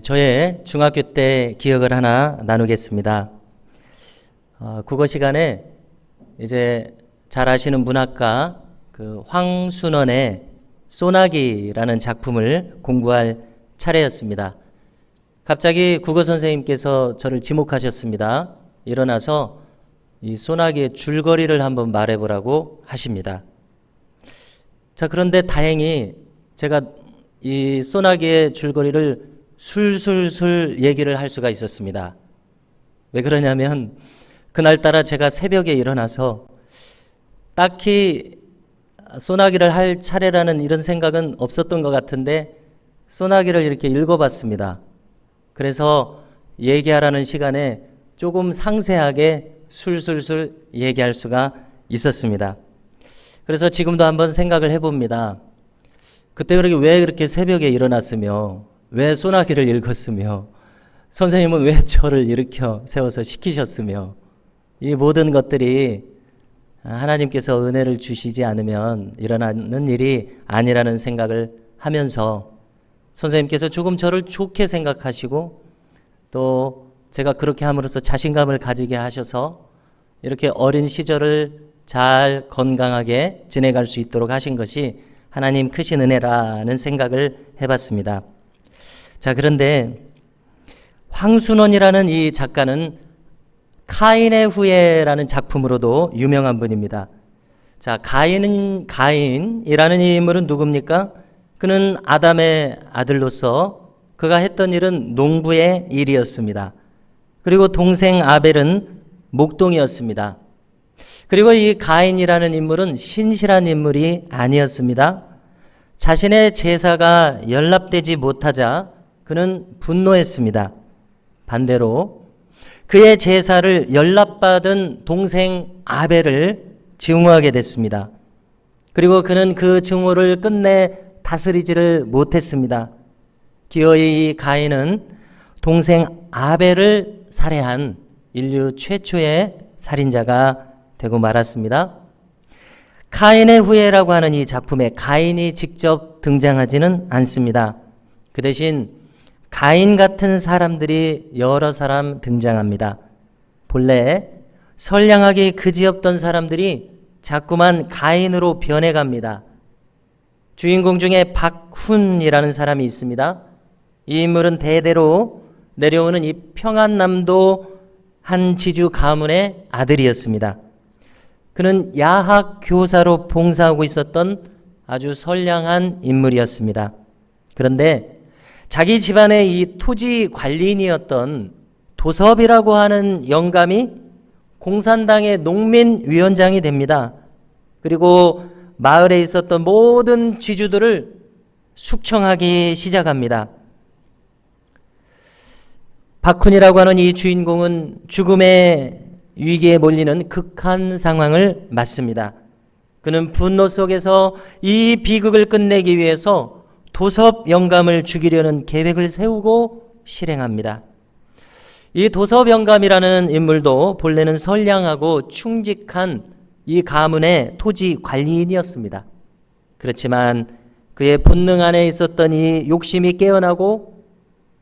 저의 중학교 때 기억을 하나 나누겠습니다. 국어 시간에 이제 잘 아시는 문학가 황순원의 소나기라는 작품을 공부할 차례였습니다. 갑자기 국어 선생님께서 저를 지목하셨습니다. 일어나서 이 소나기의 줄거리를 한번 말해보라고 하십니다. 자, 그런데 다행히 제가 이 소나기의 줄거리를 술술술 얘기를 할 수가 있었습니다. 왜 그러냐면 그날따라 제가 새벽에 일어나서 딱히 소나기를 할 차례라는 이런 생각은 없었던 것 같은데 소나기를 이렇게 읽어봤습니다. 그래서 얘기하라는 시간에 조금 상세하게 술술술 얘기할 수가 있었습니다. 그래서 지금도 한번 생각을 해봅니다. 그때 왜 그렇게 새벽에 일어났으며 왜 소나기를 읽었으며 선생님은 왜 저를 일으켜 세워서 시키셨으며 이 모든 것들이 하나님께서 은혜를 주시지 않으면 일어나는 일이 아니라는 생각을 하면서 선생님께서 조금 저를 좋게 생각하시고 또 제가 그렇게 함으로써 자신감을 가지게 하셔서 이렇게 어린 시절을 잘 건강하게 지내갈 수 있도록 하신 것이 하나님 크신 은혜라는 생각을 해봤습니다. 자, 그런데 황순원이라는 이 작가는 카인의 후예라는 작품으로도 유명한 분입니다. 자, 가인이라는 이 인물은 누굽니까? 그는 아담의 아들로서 그가 했던 일은 농부의 일이었습니다. 그리고 동생 아벨은 목동이었습니다. 그리고 이 가인이라는 인물은 신실한 인물이 아니었습니다. 자신의 제사가 연락되지 못하자 그는 분노했습니다. 반대로 그의 제사를 연락받은 동생 아벨을 증오하게 됐습니다. 그리고 그는 그 증오를 끝내 다스리지를 못했습니다. 기어이 이 가인은 동생 아벨을 살해한 인류 최초의 살인자가 되고 말았습니다. 카인의 후예라고 하는 이 작품에 가인이 직접 등장하지는 않습니다. 그 대신 가인 같은 사람들이 여러 사람 등장합니다. 본래 선량하기 그지없던 사람들이 자꾸만 가인으로 변해갑니다. 주인공 중에 박훈이라는 사람이 있습니다. 이 인물은 대대로 내려오는 이 평안남도 한 지주 가문의 아들이었습니다. 그는 야학 교사로 봉사하고 있었던 아주 선량한 인물이었습니다. 그런데 자기 집안의 이 토지 관리인이었던 도섭이라고 하는 영감이 공산당의 농민위원장이 됩니다. 그리고 마을에 있었던 모든 지주들을 숙청하기 시작합니다. 박훈이라고 하는 이 주인공은 죽음의 위기에 몰리는 극한 상황을 맞습니다. 그는 분노 속에서 이 비극을 끝내기 위해서 도섭 영감을 죽이려는 계획을 세우고 실행합니다. 이 도섭 영감이라는 인물도 본래는 선량하고 충직한 이 가문의 토지 관리인이었습니다. 그렇지만 그의 본능 안에 있었던 이 욕심이 깨어나고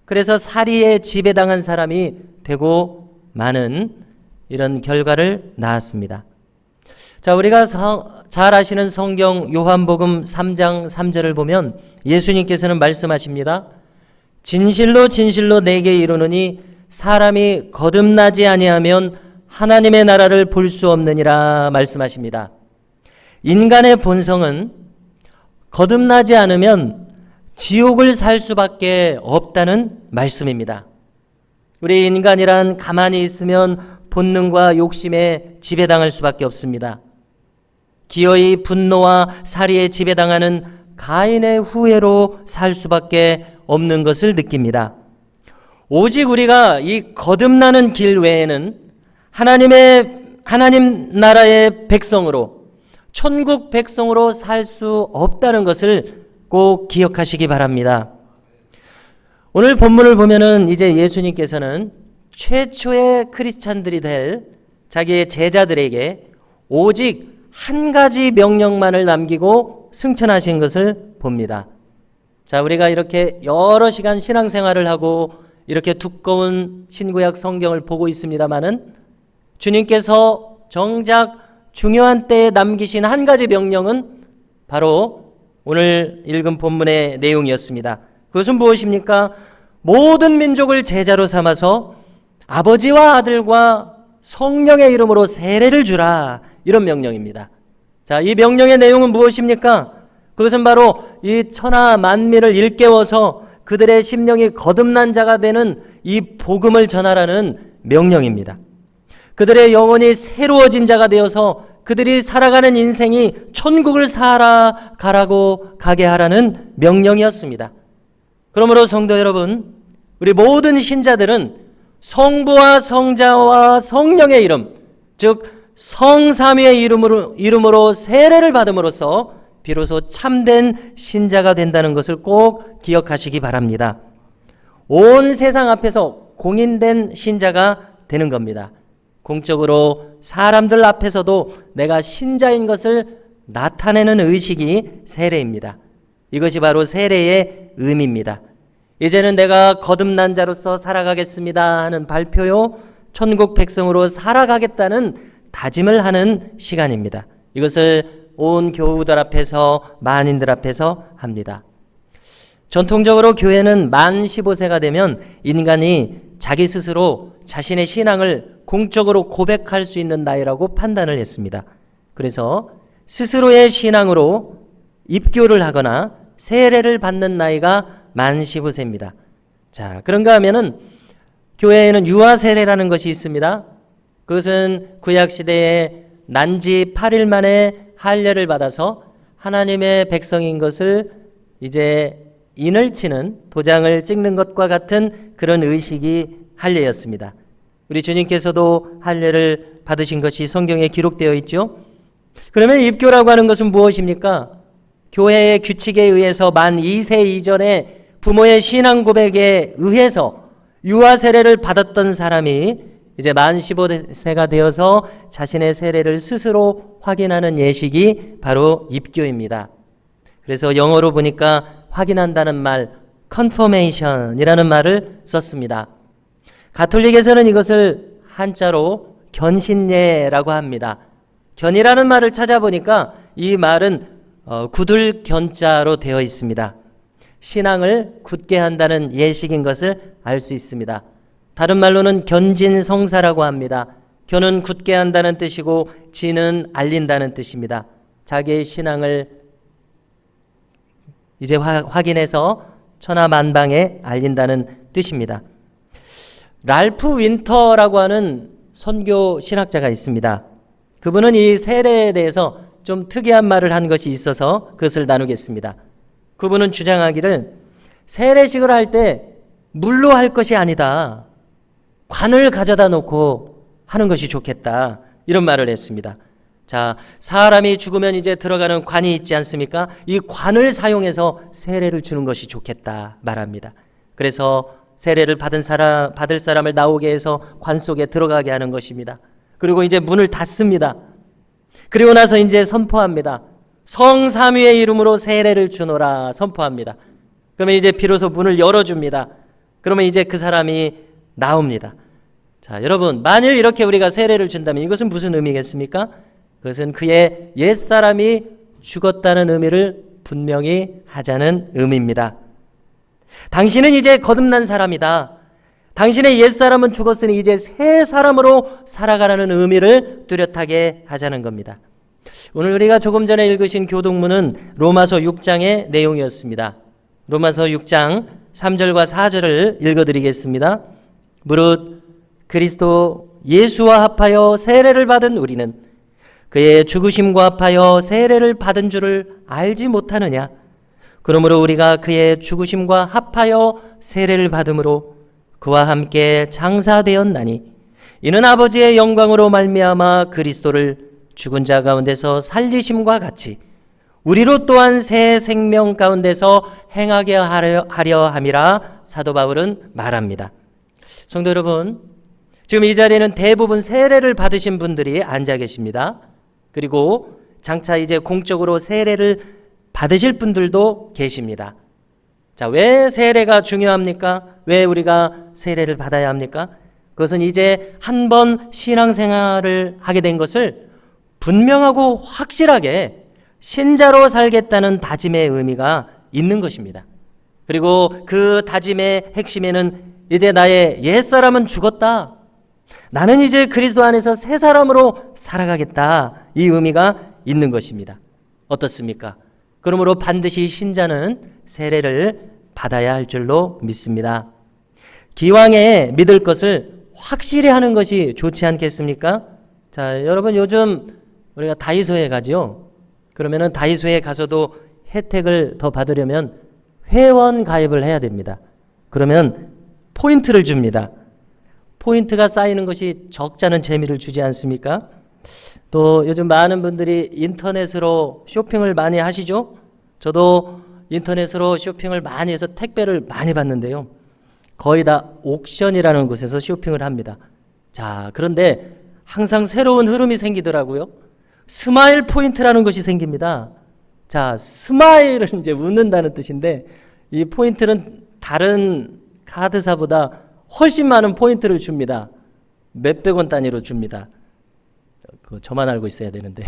그래서 살인에 지배당한 사람이 되고 마는 이런 결과를 낳았습니다. 자, 우리가 잘 아시는 성경 요한복음 3장 3절을 보면 예수님께서는 말씀하십니다. 진실로 진실로 내게 이르노니 사람이 거듭나지 아니하면 하나님의 나라를 볼 수 없느니라 말씀하십니다. 인간의 본성은 거듭나지 않으면 지옥을 살 수밖에 없다는 말씀입니다. 우리 인간이란 가만히 있으면 본능과 욕심에 지배당할 수밖에 없습니다. 기어이 분노와 살인에 지배당하는 가인의 후예로 살 수밖에 없는 것을 느낍니다. 오직 우리가 이 거듭나는 길 외에는 하나님 나라의 백성으로 천국 백성으로 살 수 없다는 것을 꼭 기억하시기 바랍니다. 오늘 본문을 보면은 이제 예수님께서는 최초의 크리스찬들이 될 자기의 제자들에게 오직 한 가지 명령만을 남기고 승천하신 것을 봅니다. 자, 우리가 이렇게 여러 시간 신앙생활을 하고 이렇게 두꺼운 신구약 성경을 보고 있습니다마는 주님께서 정작 중요한 때에 남기신 한 가지 명령은 바로 오늘 읽은 본문의 내용이었습니다. 그것은 무엇입니까? 모든 민족을 제자로 삼아서 아버지와 아들과 성령의 이름으로 세례를 주라, 이런 명령입니다. 자, 이 명령의 내용은 무엇입니까? 그것은 바로 이 천하 만민을 일깨워서 그들의 심령이 거듭난 자가 되는 이 복음을 전하라는 명령입니다. 그들의 영혼이 새로워진 자가 되어서 그들이 살아가는 인생이 천국을 살아가라고 가게 하라는 명령이었습니다. 그러므로 성도 여러분, 우리 모든 신자들은 성부와 성자와 성령의 이름, 즉 성삼위의 이름으로 세례를 받음으로써 비로소 참된 신자가 된다는 것을 꼭 기억하시기 바랍니다. 온 세상 앞에서 공인된 신자가 되는 겁니다. 공적으로 사람들 앞에서도 내가 신자인 것을 나타내는 의식이 세례입니다. 이것이 바로 세례의 의미입니다. 이제는 내가 거듭난 자로서 살아가겠습니다 하는 발표요, 천국 백성으로 살아가겠다는 다짐을 하는 시간입니다. 이것을 온 교우들 앞에서, 만인들 앞에서 합니다. 전통적으로 교회는 만 15세가 되면 인간이 자기 스스로 자신의 신앙을 공적으로 고백할 수 있는 나이라고 판단을 했습니다. 그래서 스스로의 신앙으로 입교를 하거나 세례를 받는 나이가 만 15세입니다. 자, 그런가 하면은 교회에는 유아 세례라는 것이 있습니다. 그것은 구약시대에 난지 8일 만에 할례를 받아서 하나님의 백성인 것을 이제 인을 치는, 도장을 찍는 것과 같은 그런 의식이 할례였습니다. 우리 주님께서도 할례를 받으신 것이 성경에 기록되어 있죠. 그러면 입교라고 하는 것은 무엇입니까? 교회의 규칙에 의해서 만 2세 이전에 부모의 신앙 고백에 의해서 유아 세례를 받았던 사람이 이제 만 15세가 되어서 자신의 세례를 스스로 확인하는 예식이 바로 입교입니다. 그래서 영어로 보니까 확인한다는 말, confirmation이라는 말을 썼습니다. 가톨릭에서는 이것을 한자로 견신예라고 합니다. 견이라는 말을 찾아보니까 이 말은 굳을 견자로 되어 있습니다. 신앙을 굳게 한다는 예식인 것을 알 수 있습니다. 다른 말로는 견진성사라고 합니다. 견은 굳게 한다는 뜻이고 진은 알린다는 뜻입니다. 자기의 신앙을 이제 확인해서 천하만방에 알린다는 뜻입니다. 랄프 윈터라고 하는 선교 신학자가 있습니다. 그분은 이 세례에 대해서 좀 특이한 말을 한 것이 있어서 그것을 나누겠습니다. 그분은 주장하기를 세례식을 할 때 물로 할 것이 아니다, 관을 가져다 놓고 하는 것이 좋겠다, 이런 말을 했습니다. 자, 사람이 죽으면 이제 들어가는 관이 있지 않습니까? 이 관을 사용해서 세례를 주는 것이 좋겠다 말합니다. 그래서 세례를 받을 사람을 나오게 해서 관 속에 들어가게 하는 것입니다. 그리고 이제 문을 닫습니다. 그리고 나서 이제 선포합니다. 성삼위의 이름으로 세례를 주노라 선포합니다. 그러면 이제 비로소 문을 열어줍니다. 그러면 이제 그 사람이 나옵니다. 자, 여러분, 만일 이렇게 우리가 세례를 준다면 이것은 무슨 의미겠습니까? 그것은 그의 옛사람이 죽었다는 의미를 분명히 하자는 의미입니다. 당신은 이제 거듭난 사람이다. 당신의 옛사람은 죽었으니 이제 새 사람으로 살아가라는 의미를 뚜렷하게 하자는 겁니다. 오늘 우리가 조금 전에 읽으신 교동문은 로마서 6장의 내용이었습니다. 로마서 6장 3절과 4절을 읽어드리겠습니다. 무릇 그리스도 예수와 합하여 세례를 받은 우리는 그의 죽으심과 합하여 세례를 받은 줄을 알지 못하느냐? 그러므로 우리가 그의 죽으심과 합하여 세례를 받음으로 그와 함께 장사되었나니 이는 아버지의 영광으로 말미암아 그리스도를 죽은 자 가운데서 살리심과 같이 우리로 또한 새 생명 가운데서 행하게 하려 함이라 사도 바울은 말합니다. 성도 여러분, 지금 이 자리에는 대부분 세례를 받으신 분들이 앉아 계십니다. 그리고 장차 이제 공적으로 세례를 받으실 분들도 계십니다. 자, 왜 세례가 중요합니까? 왜 우리가 세례를 받아야 합니까? 그것은 이제 한 번 신앙생활을 하게 된 것을 분명하고 확실하게 신자로 살겠다는 다짐의 의미가 있는 것입니다. 그리고 그 다짐의 핵심에는 이제 나의 옛사람은 죽었다. 나는 이제 그리스도 안에서 새 사람으로 살아가겠다. 이 의미가 있는 것입니다. 어떻습니까? 그러므로 반드시 신자는 세례를 받아야 할 줄로 믿습니다. 기왕에 믿을 것을 확실히 하는 것이 좋지 않겠습니까? 자, 여러분 요즘 우리가 다이소에 가죠. 그러면은 다이소에 가서도 혜택을 더 받으려면 회원 가입을 해야 됩니다. 그러면 포인트를 줍니다. 포인트가 쌓이는 것이 적잖은 재미를 주지 않습니까? 또 요즘 많은 분들이 인터넷으로 쇼핑을 많이 하시죠? 저도 인터넷으로 쇼핑을 많이 해서 택배를 많이 받는데요. 거의 다 옥션이라는 곳에서 쇼핑을 합니다. 자, 그런데 항상 새로운 흐름이 생기더라고요. 스마일 포인트라는 것이 생깁니다. 자, 스마일은 이제 웃는다는 뜻인데 이 포인트는 다른 카드사보다 훨씬 많은 포인트를 줍니다. 몇백 원 단위로 줍니다. 그거 저만 알고 있어야 되는데.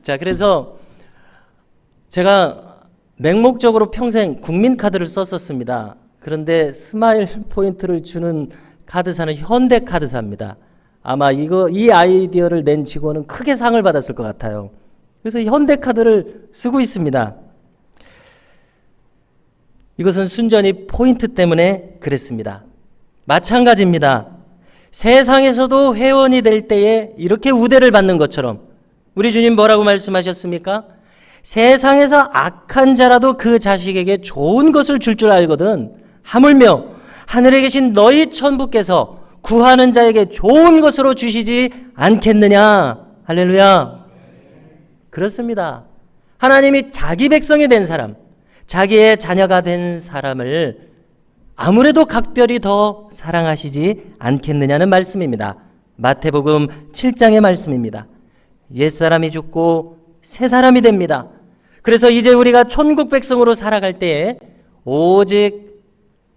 자, 그래서 제가 맹목적으로 평생 국민카드를 썼었습니다. 그런데 스마일 포인트를 주는 카드사는 현대카드사입니다. 아마 이 아이디어를 낸 직원은 크게 상을 받았을 것 같아요. 그래서 현대카드를 쓰고 있습니다. 이것은 순전히 포인트 때문에 그랬습니다. 마찬가지입니다. 세상에서도 회원이 될 때에 이렇게 우대를 받는 것처럼 우리 주님 뭐라고 말씀하셨습니까? 세상에서 악한 자라도 그 자식에게 좋은 것을 줄 줄 알거든 하물며 하늘에 계신 너희 천부께서 구하는 자에게 좋은 것으로 주시지 않겠느냐. 할렐루야. 그렇습니다. 하나님이 자기 백성이 된 사람, 자기의 자녀가 된 사람을 아무래도 각별히 더 사랑하시지 않겠느냐는 말씀입니다. 마태복음 7장의 말씀입니다. 옛사람이 죽고 새 사람이 됩니다. 그래서 이제 우리가 천국 백성으로 살아갈 때에 오직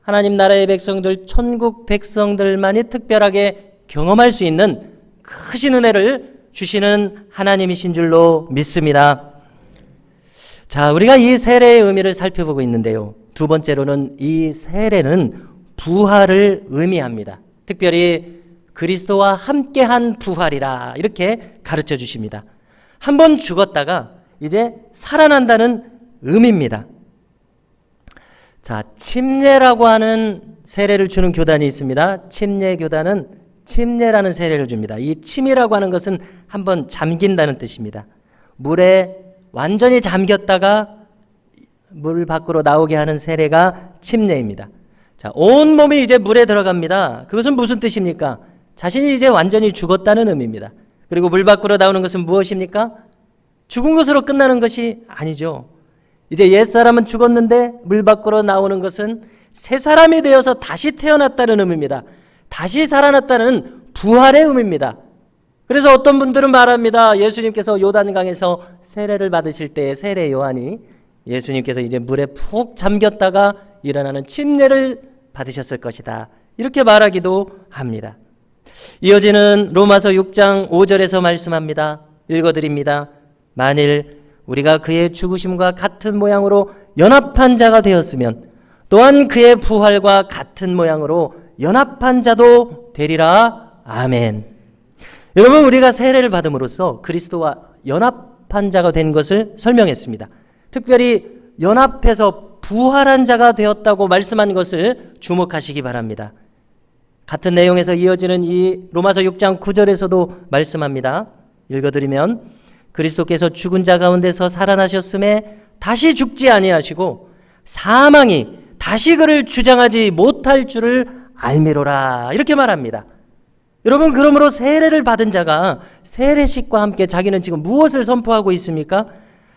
하나님 나라의 백성들, 천국 백성들만이 특별하게 경험할 수 있는 크신 은혜를 주시는 하나님이신 줄로 믿습니다. 자, 우리가 이 세례의 의미를 살펴보고 있는데요. 두 번째로는 이 세례는 부활을 의미합니다. 특별히 그리스도와 함께한 부활이라 이렇게 가르쳐 주십니다. 한 번 죽었다가 이제 살아난다는 의미입니다. 자, 침례라고 하는 세례를 주는 교단이 있습니다. 침례 교단은 침례라는 세례를 줍니다. 이 침이라고 하는 것은 한번 잠긴다는 뜻입니다. 물에 완전히 잠겼다가 물 밖으로 나오게 하는 세례가 침례입니다. 자, 온 몸이 이제 물에 들어갑니다. 그것은 무슨 뜻입니까? 자신이 이제 완전히 죽었다는 의미입니다. 그리고 물 밖으로 나오는 것은 무엇입니까? 죽은 것으로 끝나는 것이 아니죠. 이제 옛사람은 죽었는데 물 밖으로 나오는 것은 새 사람이 되어서 다시 태어났다는 의미입니다. 다시 살아났다는 부활의 의미입니다. 그래서 어떤 분들은 말합니다. 예수님께서 요단강에서 세례를 받으실 때 세례 요한이 예수님께서 이제 물에 푹 잠겼다가 일어나는 침례를 받으셨을 것이다. 이렇게 말하기도 합니다. 이어지는 로마서 6장 5절에서 말씀합니다. 읽어드립니다. 만일 우리가 그의 죽으심과 같은 모양으로 연합한 자가 되었으면 또한 그의 부활과 같은 모양으로 연합한 자도 되리라. 아멘. 여러분, 우리가 세례를 받음으로써 그리스도와 연합한 자가 된 것을 설명했습니다. 특별히 연합해서 부활한 자가 되었다고 말씀한 것을 주목하시기 바랍니다. 같은 내용에서 이어지는 이 로마서 6장 9절에서도 말씀합니다. 읽어드리면 그리스도께서 죽은 자 가운데서 살아나셨음에 다시 죽지 아니하시고 사망이 다시 그를 주장하지 못할 줄을 알미로라. 이렇게 말합니다. 여러분, 그러므로 세례를 받은 자가 세례식과 함께 자기는 지금 무엇을 선포하고 있습니까?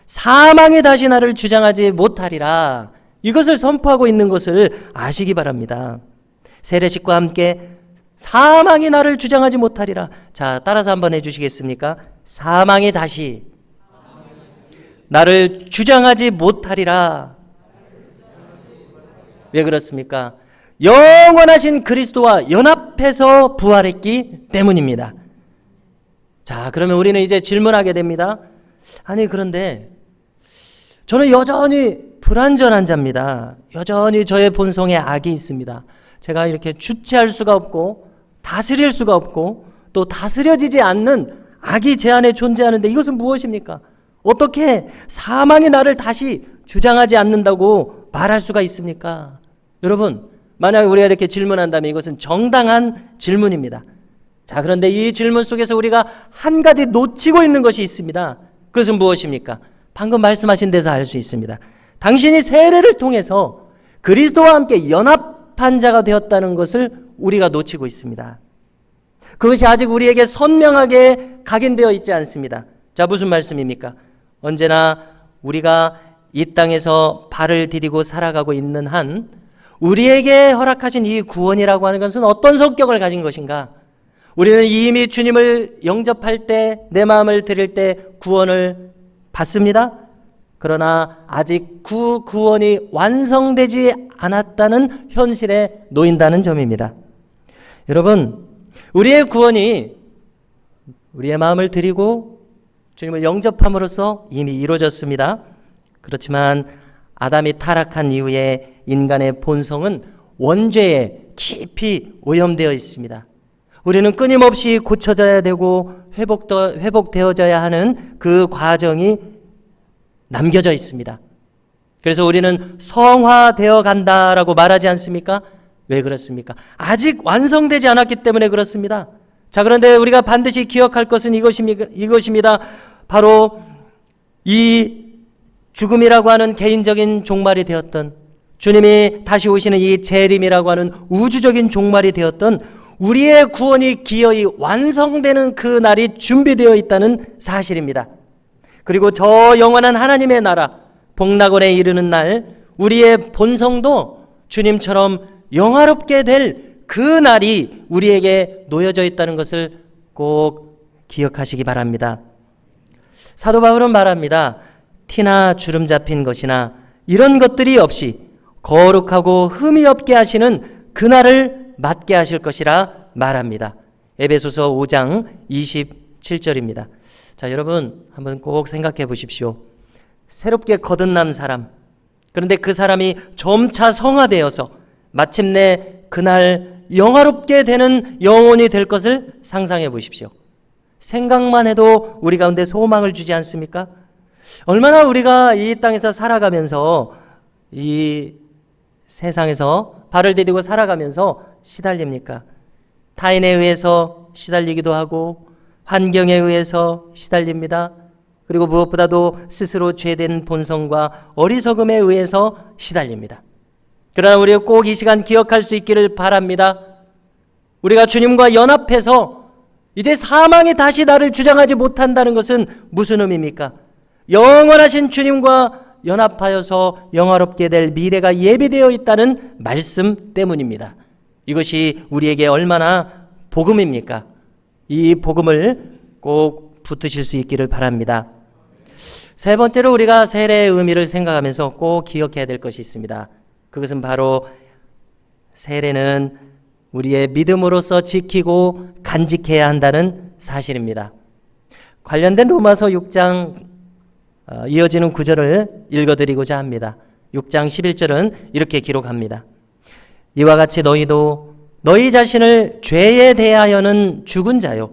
사망이 다시 나를 주장하지 못하리라. 이것을 선포하고 있는 것을 아시기 바랍니다. 세례식과 함께 사망이 나를 주장하지 못하리라. 자, 따라서 한번 해주시겠습니까? 사망이 다시 나를 주장하지 못하리라. 왜 그렇습니까? 영원하신 그리스도와 연합해서 부활했기 때문입니다. 자, 그러면 우리는 이제 질문하게 됩니다. 아니, 그런데 저는 여전히 불완전한 자입니다. 여전히 저의 본성에 악이 있습니다. 제가 이렇게 주체할 수가 없고 다스릴 수가 없고 또 다스려지지 않는 악이 제 안에 존재하는데 이것은 무엇입니까? 어떻게 사망이 나를 다시 주장하지 않는다고 말할 수가 있습니까? 여러분, 만약 우리가 이렇게 질문한다면 이것은 정당한 질문입니다. 자, 그런데 이 질문 속에서 우리가 한 가지 놓치고 있는 것이 있습니다. 그것은 무엇입니까? 방금 말씀하신 데서 알 수 있습니다. 당신이 세례를 통해서 그리스도와 함께 연합한 자가 되었다는 것을 우리가 놓치고 있습니다. 그것이 아직 우리에게 선명하게 각인되어 있지 않습니다. 자, 무슨 말씀입니까? 언제나 우리가 이 땅에서 발을 디디고 살아가고 있는 한 우리에게 허락하신 이 구원이라고 하는 것은 어떤 성격을 가진 것인가? 우리는 이미 주님을 영접할 때, 내 마음을 드릴 때 구원을 받습니다. 그러나 아직 그 구원이 완성되지 않았다는 현실에 놓인다는 점입니다. 여러분, 우리의 구원이 우리의 마음을 드리고 주님을 영접함으로써 이미 이루어졌습니다. 그렇지만 아담이 타락한 이후에 인간의 본성은 원죄에 깊이 오염되어 있습니다. 우리는 끊임없이 고쳐져야 되고 회복되어져야 하는 그 과정이 남겨져 있습니다. 그래서 우리는 성화되어 간다라고 말하지 않습니까? 왜 그렇습니까? 아직 완성되지 않았기 때문에 그렇습니다. 자, 그런데 우리가 반드시 기억할 것은 이것입니다. 바로 이 죽음이라고 하는 개인적인 종말이 되었던, 주님이 다시 오시는 이 재림이라고 하는 우주적인 종말이 되었던 우리의 구원이 기어이 완성되는 그 날이 준비되어 있다는 사실입니다. 그리고 저 영원한 하나님의 나라 복락원에 이르는 날 우리의 본성도 주님처럼 영화롭게 될 그 날이 우리에게 놓여져 있다는 것을 꼭 기억하시기 바랍니다. 사도 바울은 말합니다. 티나 주름 잡힌 것이나 이런 것들이 없이 거룩하고 흠이 없게 하시는 그날을 맞게 하실 것이라 말합니다. 에베소서 5장 27절입니다. 자, 여러분 한번 꼭 생각해 보십시오. 새롭게 거듭난 사람, 그런데 그 사람이 점차 성화되어서 마침내 그날 영화롭게 되는 영혼이 될 것을 상상해 보십시오. 생각만 해도 우리 가운데 소망을 주지 않습니까? 얼마나 우리가 이 땅에서 살아가면서 이 세상에서 발을 디디고 살아가면서 시달립니까? 타인에 의해서 시달리기도 하고 환경에 의해서 시달립니다. 그리고 무엇보다도 스스로 죄된 본성과 어리석음에 의해서 시달립니다. 그러나 우리가 꼭 이 시간 기억할 수 있기를 바랍니다. 우리가 주님과 연합해서 이제 사망이 다시 나를 주장하지 못한다는 것은 무슨 의미입니까? 영원하신 주님과 연합하여서 영화롭게 될 미래가 예비되어 있다는 말씀 때문입니다. 이것이 우리에게 얼마나 복음입니까? 이 복음을 꼭 붙드실 수 있기를 바랍니다. 세 번째로 우리가 세례의 의미를 생각하면서 꼭 기억해야 될 것이 있습니다. 그것은 바로 세례는 우리의 믿음으로서 지키고 간직해야 한다는 사실입니다. 관련된 로마서 6장 이어지는 구절을 읽어드리고자 합니다. 6장 11절은 이렇게 기록합니다. 이와 같이 너희도 너희 자신을 죄에 대하여는 죽은 자요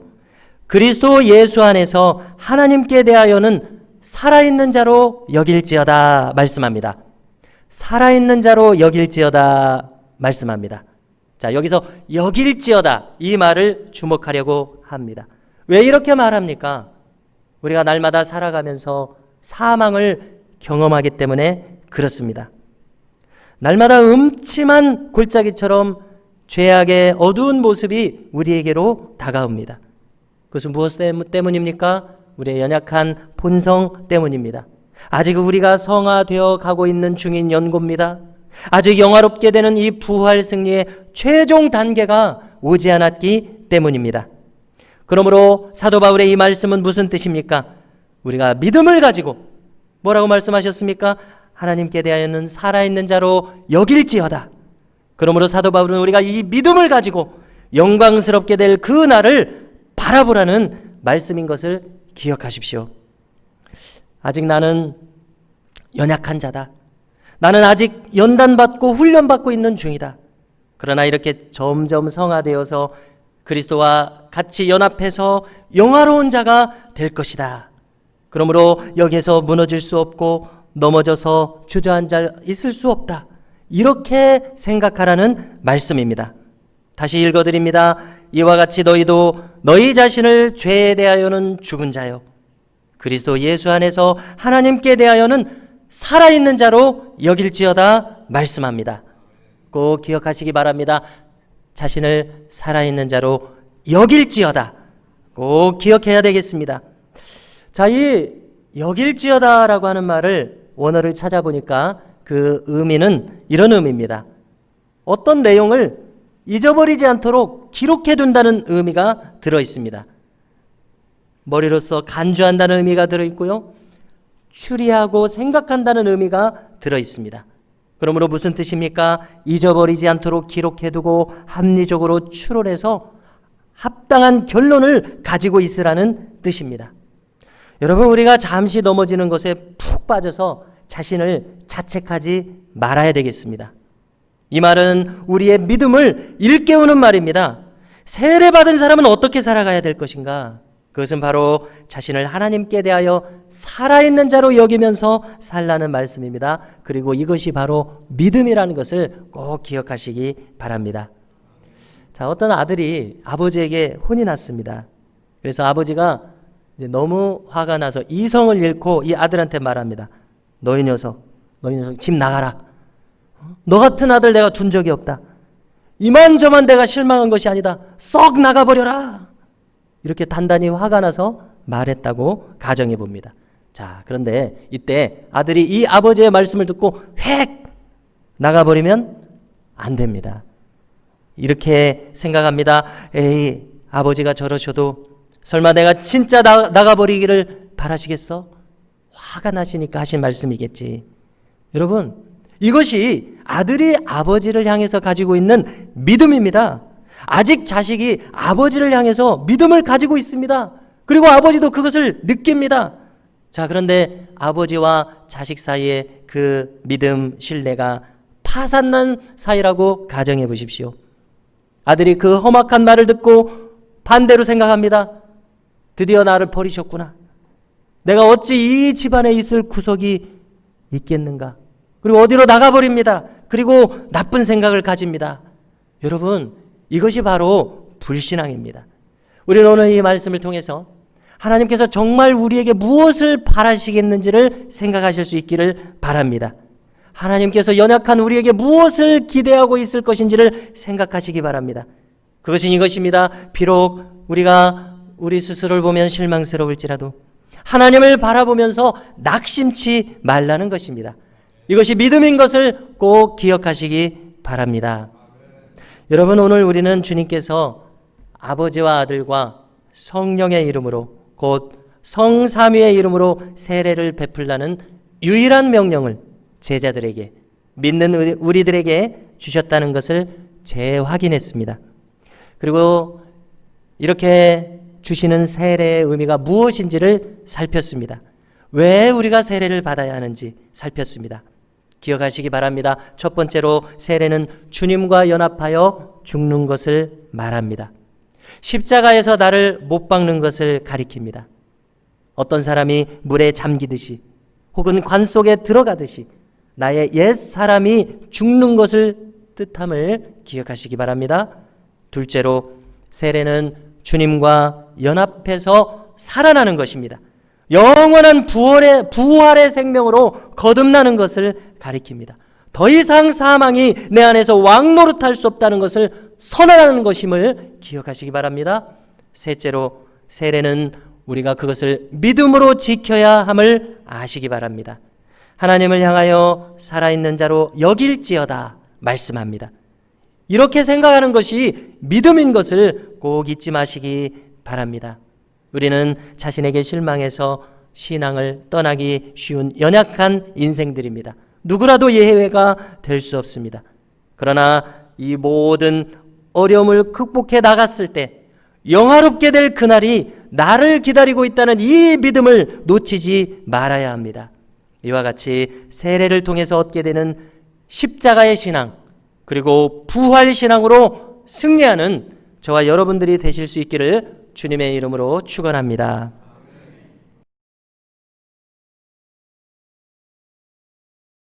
그리스도 예수 안에서 하나님께 대하여는 살아있는 자로 여길지어다 말씀합니다. 살아있는 자로 여길지어다 말씀합니다. 자, 여기서 여길지어다 이 말을 주목하려고 합니다. 왜 이렇게 말합니까? 우리가 날마다 살아가면서 사망을 경험하기 때문에 그렇습니다. 날마다 음침한 골짜기처럼 죄악의 어두운 모습이 우리에게로 다가옵니다. 그것은 무엇 때문입니까? 우리의 연약한 본성 때문입니다. 아직 우리가 성화되어 가고 있는 중인 연고입니다. 아직 영화롭게 되는 이 부활 승리의 최종 단계가 오지 않았기 때문입니다. 그러므로 사도 바울의 이 말씀은 무슨 뜻입니까? 우리가 믿음을 가지고 뭐라고 말씀하셨습니까? 하나님께 대하여는 살아있는 자로 여길지어다. 그러므로 사도 바울은 우리가 이 믿음을 가지고 영광스럽게 될 그 날을 바라보라는 말씀인 것을 기억하십시오. 아직 나는 연약한 자다. 나는 아직 연단받고 훈련받고 있는 중이다. 그러나 이렇게 점점 성화되어서 그리스도와 같이 연합해서 영화로운 자가 될 것이다. 그러므로 여기에서 무너질 수 없고 넘어져서 주저앉아 있을 수 없다. 이렇게 생각하라는 말씀입니다. 다시 읽어드립니다. 이와 같이 너희도 너희 자신을 죄에 대하여는 죽은 자요 그리스도 예수 안에서 하나님께 대하여는 살아있는 자로 여길지어다 말씀합니다. 꼭 기억하시기 바랍니다. 자신을 살아있는 자로 여길지어다. 꼭 기억해야 되겠습니다. 자, 이 여길지어다라고 하는 말을 원어를 찾아보니까 그 의미는 이런 의미입니다. 어떤 내용을 잊어버리지 않도록 기록해둔다는 의미가 들어있습니다. 머리로서 간주한다는 의미가 들어있고요. 추리하고 생각한다는 의미가 들어있습니다. 그러므로 무슨 뜻입니까? 잊어버리지 않도록 기록해두고 합리적으로 추론해서 합당한 결론을 가지고 있으라는 뜻입니다. 여러분, 우리가 잠시 넘어지는 것에 푹 빠져서 자신을 자책하지 말아야 되겠습니다. 이 말은 우리의 믿음을 일깨우는 말입니다. 세례받은 사람은 어떻게 살아가야 될 것인가? 그것은 바로 자신을 하나님께 대하여 살아있는 자로 여기면서 살라는 말씀입니다. 그리고 이것이 바로 믿음이라는 것을 꼭 기억하시기 바랍니다. 자, 어떤 아들이 아버지에게 혼이 났습니다. 그래서 아버지가 이제 너무 화가 나서 이성을 잃고 이 아들한테 말합니다. 너희 녀석 집 나가라. 너 같은 아들 내가 둔 적이 없다. 이만저만 내가 실망한 것이 아니다. 썩 나가버려라. 이렇게 단단히 화가 나서 말했다고 가정해 봅니다. 자, 그런데 이때 아들이 이 아버지의 말씀을 듣고 획 나가버리면 안 됩니다. 이렇게 생각합니다. 에이, 아버지가 저러셔도 설마 내가 진짜 나가버리기를 바라시겠어? 화가 나시니까 하신 말씀이겠지. 여러분, 이것이 아들이 아버지를 향해서 가지고 있는 믿음입니다. 아직 자식이 아버지를 향해서 믿음을 가지고 있습니다. 그리고 아버지도 그것을 느낍니다. 자, 그런데 아버지와 자식 사이에 그 믿음, 신뢰가 파산난 사이라고 가정해 보십시오. 아들이 그 험악한 말을 듣고 반대로 생각합니다. 드디어 나를 버리셨구나. 내가 어찌 이 집안에 있을 구석이 있겠는가. 그리고 어디로 나가버립니다. 그리고 나쁜 생각을 가집니다. 여러분, 이것이 바로 불신앙입니다. 우리는 오늘 이 말씀을 통해서 하나님께서 정말 우리에게 무엇을 바라시겠는지를 생각하실 수 있기를 바랍니다. 하나님께서 연약한 우리에게 무엇을 기대하고 있을 것인지를 생각하시기 바랍니다. 그것은 이것입니다. 비록 우리가 우리 스스로를 보면 실망스러울지라도 하나님을 바라보면서 낙심치 말라는 것입니다. 이것이 믿음인 것을 꼭 기억하시기 바랍니다. 여러분, 오늘 우리는 주님께서 아버지와 아들과 성령의 이름으로 곧 성삼위의 이름으로 세례를 베풀라는 유일한 명령을 제자들에게, 믿는 우리들에게 주셨다는 것을 재확인했습니다. 그리고 이렇게 주시는 세례의 의미가 무엇인지를 살폈습니다. 왜 우리가 세례를 받아야 하는지 살폈습니다. 기억하시기 바랍니다. 첫 번째로 세례는 주님과 연합하여 죽는 것을 말합니다. 십자가에서 나를 못 박는 것을 가리킵니다. 어떤 사람이 물에 잠기듯이 혹은 관 속에 들어가듯이 나의 옛 사람이 죽는 것을 뜻함을 기억하시기 바랍니다. 둘째로 세례는 주님과 연합해서 살아나는 것입니다. 영원한 부활의 생명으로 거듭나는 것을 가리킵니다. 더 이상 사망이 내 안에서 왕노릇할 수 없다는 것을 선언하는 것임을 기억하시기 바랍니다. 셋째로 세례는 우리가 그것을 믿음으로 지켜야 함을 아시기 바랍니다. 하나님을 향하여 살아있는 자로 여길지어다 말씀합니다. 이렇게 생각하는 것이 믿음인 것을 꼭 잊지 마시기 바랍니다. 우리는 자신에게 실망해서 신앙을 떠나기 쉬운 연약한 인생들입니다. 누구라도 예외가 될 수 없습니다. 그러나 이 모든 어려움을 극복해 나갔을 때 영화롭게 될 그날이 나를 기다리고 있다는 이 믿음을 놓치지 말아야 합니다. 이와 같이 세례를 통해서 얻게 되는 십자가의 신앙, 그리고 부활 신앙으로 승리하는 저와 여러분들이 되실 수 있기를 주님의 이름으로 축원합니다.